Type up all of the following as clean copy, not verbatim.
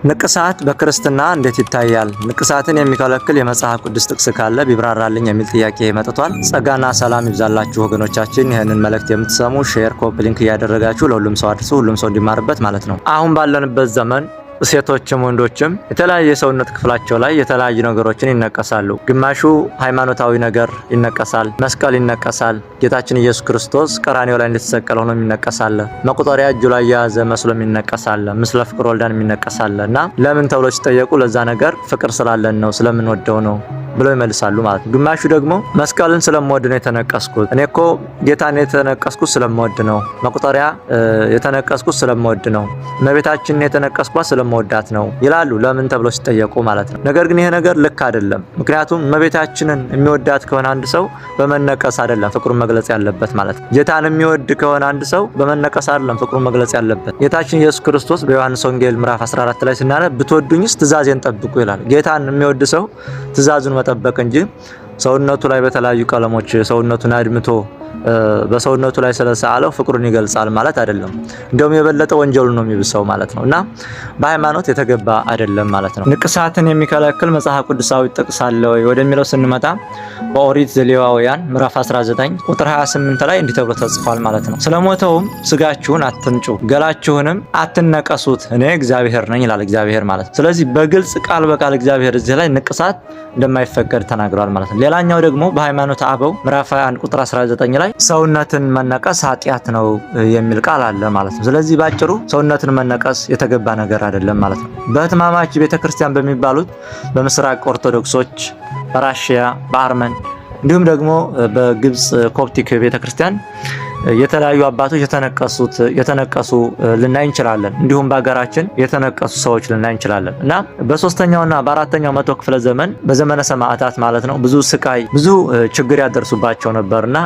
ንቅሳት በክርስትና እንዴት ይታያል? ንቅሳትን የሚከለክል የመጽሐፍ ቅዱስ ጥቅስ ካለ ቢብራራልኝ የሚል ጥያቄ መጥቷል። ጸጋና ሰላም ይብዛላችሁ ወገኖቻችን። ይህንን መልእክት የምትሰሙ ሼር፣ ኮፒ ሊንክ እያደረጋችሁ ለሁሉም ሰው አድርሱ፣ ሁሉም ሰው እንዲማርበት ማለት ነው። አሁን ባለንበት ዘመን ሴቶችም ወንዶችም የተለያየ የሰውነት ክፍላቸው ላይ የተለያዩ ነገሮችን ይነቀሳሉ። ግማሹ ሃይማኖታዊ ነገር ይነቀሳል፣ መስቀል ይነቀሳል። ጌታችን ኢየሱስ ክርስቶስ ቀራንዮ ላይ እንደተሰቀለ ሆኖ ይነቀሳል። መቁጠሪያ እጁ ላይ የያዘ መስሎም ይነቀሳል። ምስለ ፍቅር ወልዳን ይነቀሳል። እና ለምን ተብሎ ሲጠየቁ ለዛ ነገር ፍቅር ስላለን ነው፣ ስለምንወደው ነው ብለው ይመልሳሉ ማለት ነው። ግማሹ ደግሞ መስቀልን ስለምወድ ነው የተነቀስኩት፣ እኔ እኮ ጌታን የተነቀስኩት ስለምወድ ነው፣ መቁጠሪያ የተነቀስኩት ስለምወድ ነው፣ እመቤታችንን የተነቀስኳት ስለምወዳት ነው ይላሉ። ለምን ተብሎ ሲጠየቁ ማለት ነው። ነገር ግን ይሄ ነገር ልክ አይደለም። ምክንያቱም እመቤታችንን የሚወዳት ከሆነ አንድ ሰው በመነቀስ አይደለም ፍቅሩን መግለጽ ያለበት ማለት ነው። ጌታን የሚወድ ከሆነ አንድ ሰው በመነቀስ አይደለም ፍቅሩን መግለጽ ያለበት። ጌታችን ኢየሱስ ክርስቶስ በዮሐንስ ወንጌል ምዕራፍ 14 ላይ ስናነብ ብትወዱኝስ ትእዛዜን ጠብቁ ይላል። ጌታን የሚወድ ሰው ትእዛዙን መጠበቅ እንጂ ሰውነቱ ላይ በተለያዩ ቀለሞች ሰውነቱን አድምቶ በሰውነቱ ላይ ስለሰዓለው ፍቅሩን ይገልጻል ማለት አይደለም። እንደውም የበለጠ ወንጀሉ ነው የሚብሰው ማለት ነው። እና በሃይማኖት የተገባ አይደለም ማለት ነው። ንቅሳትን የሚከለክል መጽሐፍ ቅዱሳዊ ጥቅስ አለ ወይ ወደሚለው ስንመጣ በኦሪት ዘሌዋውያን ምዕራፍ 19 ቁጥር 28 ላይ እንዲህ ተብሎ ተጽፏል ማለት ነው። ስለሞተውም ስጋችሁን አትንጩ፣ ገላችሁንም አትነቀሱት፣ እኔ እግዚአብሔር ነኝ ይላል እግዚአብሔር ማለት ነው። ስለዚህ በግልጽ ቃል በቃል እግዚአብሔር እዚህ ላይ ንቅሳት እንደማይፈቀድ ተናግሯል ማለት ነው። ሌላኛው ደግሞ በሃይማኖት አበው ምዕራፍ 21 ቁጥር 19 ላይ ሰውነትን መነቀስ ኃጢአት ነው የሚል ቃል አለ ማለት ነው። ስለዚህ ባጭሩ ሰውነትን መነቀስ የተገባ ነገር አይደለም ማለት ነው። በህትማማች ቤተክርስቲያን በሚባሉት በምስራቅ ኦርቶዶክሶች፣ በራሺያ፣ በአርመን እንዲሁም ደግሞ በግብጽ ኮፕቲክ ቤተክርስቲያን የተለያዩ አባቶች የተነቀሱ ልናይ እንችላለን። እንዲሁም በአገራችን የተነቀሱ ሰዎች ልናይ እንችላለን። እና በ3ኛውና በ4ኛው መቶ ክፍለ ዘመን በዘመነ ሰማዕታት ማለት ነው ብዙ ስቃይ ብዙ ችግር ያደርሱባቸው ነበርና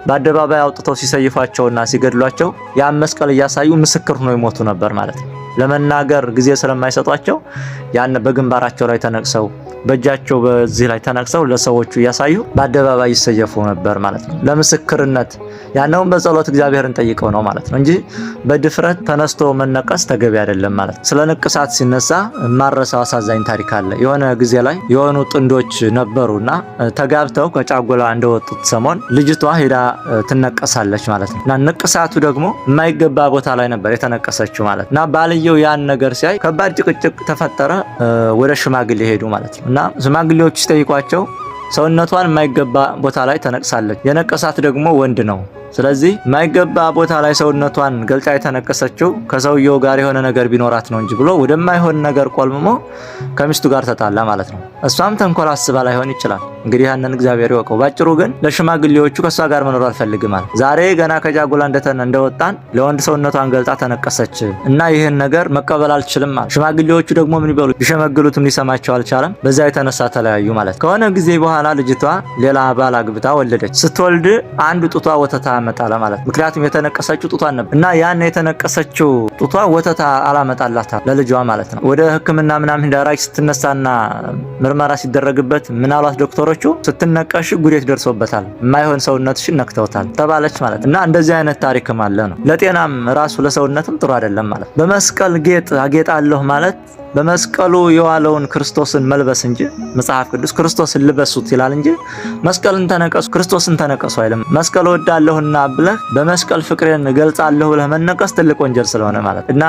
በአደባባይ አውጥተው ሲሰይፏቸውና ሲገድሏቸው ያን መስቀል እያሳዩ ምስክር ሆነው ይሞቱ ነበር ማለት ነው። ለመናገር ጊዜ ስለማይሰጧቸው ያን በግንባራቸው ላይ ተነቅሰው በእጃቸው በዚህ ላይ ተነቅሰው ለሰዎቹ እያሳዩ በአደባባይ ይሰየፉ ነበር ማለት ነው። ለምስክርነት ያነውም በጸሎት እግዚአብሔርን ጠይቀው ነው ማለት ነው እንጂ በድፍረት ተነስቶ መነቀስ ተገቢ አይደለም ማለት ነው። ስለ ንቅሳት ሲነሳ ማረሳው አሳዛኝ ታሪክ አለ። የሆነ ጊዜ ላይ የሆኑ ጥንዶች ነበሩና ተጋብተው ከጫጉላ እንደወጡት ሰሞን ልጅቷ ሄዳ ትነቀሳለች ማለት ነው። እና ንቅሳቱ ደግሞ የማይገባ ቦታ ላይ ነበር የተነቀሰችው ማለት ነው። እና ባልየው ያን ነገር ሲያይ ከባድ ጭቅጭቅ ተፈጠረ። ወደ ሽማግሌ ሄዱ ማለት ነው። እና ሽማግሌዎች ሲጠይቋቸው ሰውነቷን የማይገባ ቦታ ላይ ተነቅሳለች፣ የነቀሳት ደግሞ ወንድ ነው። ስለዚህ የማይገባ ቦታ ላይ ሰውነቷን ገልጫ የተነቀሰችው ከሰውየው ጋር የሆነ ነገር ቢኖራት ነው እንጂ ብሎ ወደማይሆን ነገር ቆልምሞ ከሚስቱ ጋር ተጣላ ማለት ነው። እሷም ተንኮል አስባ ላይሆን ይችላል። እንግዲህ ያንን እግዚአብሔር ይወቀው። ባጭሩ ግን ለሽማግሌዎቹ ከሷ ጋር መኖር አልፈልግም ማለት ዛሬ ገና ከጃጉላ እንደወጣን ለወንድ ሰውነቷን ገልጣ ተነቀሰች እና ይህን ነገር መቀበል አልችልም ማለት። ሽማግሌዎቹ ደግሞ ምን ይበሉ ቢሸመግሉትም ሊሰማቸው አልቻለም። በዛ የተነሳ ተለያዩ ማለት። ከሆነ ጊዜ በኋላ ልጅቷ ሌላ ባል አግብታ ወለደች። ስትወልድ አንድ ጡቷ ወተታ መጣላ ማለት። ምክንያቱም የተነቀሰችው ጡቷን ነበር እና ያን የተነቀሰችው ጡቷ ወተታ አላመጣላታ ለልጇ ማለት ነው። ወደ ሕክምና ምናምን ዳራጅ ስትነሳና ምርመራ ሲደረግበት ምን አሏት ዶክተሮቹ? ስትነቀሽ ጉዴት ደርሶበታል፣ የማይሆን ሰውነትሽን ነክተውታል ተባለች ማለት። እና እንደዚህ አይነት ታሪክም አለ ነው። ለጤናም ራሱ ለሰውነትም ጥሩ አይደለም ማለት። በመስቀል ጌጥ አጌጣለሁ ማለት በመስቀሉ የዋለውን ክርስቶስን መልበስ እንጂ መጽሐፍ ቅዱስ ክርስቶስን ልበሱት ይላል እንጂ መስቀልን ተነቀሱ ክርስቶስን ተነቀሱ አይልም። መስቀል ወዳለሁና ብለህ በመስቀል ፍቅሬን እገልጻለሁ ብለህ መነቀስ ትልቅ ወንጀል ስለሆነ ማለት እና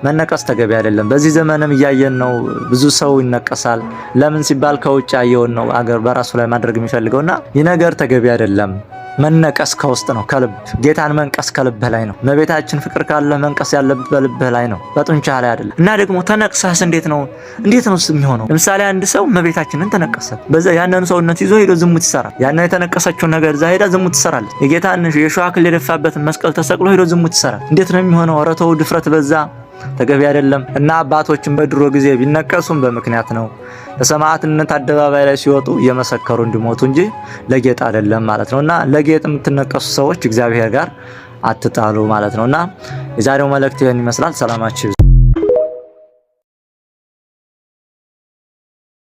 መነቀስ ተገቢ አይደለም። በዚህ ዘመንም እያየን ነው። ብዙ ሰው ይነቀሳል። ለምን ሲባል ከውጭ ያየውን ነው አገር በራሱ ላይ ማድረግ የሚፈልገውና ይህ ነገር ተገቢ አይደለም። መነቀስ ከውስጥ ነው፣ ከልብ ጌታን መንቀስ ከልብህ ላይ ነው። እመቤታችን ፍቅር ካለ መንቀስ ያለብህ በልብህ ላይ ነው፣ በጡንቻ ላይ አይደለም። እና ደግሞ ተነቅሳስ እንዴት ነው የሚሆነው? ለምሳሌ አንድ ሰው እመቤታችንን ተነቀሰ፣ በዛ ያንን ሰውነት ይዞ ሄዶ ዝሙት ይሰራል። ያንን የተነቀሰችው ነገር እዛ ሄዳ ዝሙት ትሰራለች። የጌታን የሾህ አክሊል የደፋበትን መስቀል ተሰቅሎ ሄዶ ዝሙት ይሰራል። እንዴት ነው የሚሆነው? ኧረ ተው፣ ድፍረት በዛ፣ ተገቢ አይደለም። እና አባቶችን በድሮ ጊዜ ቢነቀሱም በምክንያት ነው። ለሰማዕትነት አደባባይ ላይ ሲወጡ እየመሰከሩ እንዲሞቱ እንጂ ለጌጥ አይደለም ማለት ነውና ለጌጥ የምትነቀሱ ሰዎች እግዚአብሔር ጋር አትጣሉ ማለት ነውና የዛሬው መልእክት ይህን ይመስላል። ሰላማችሁ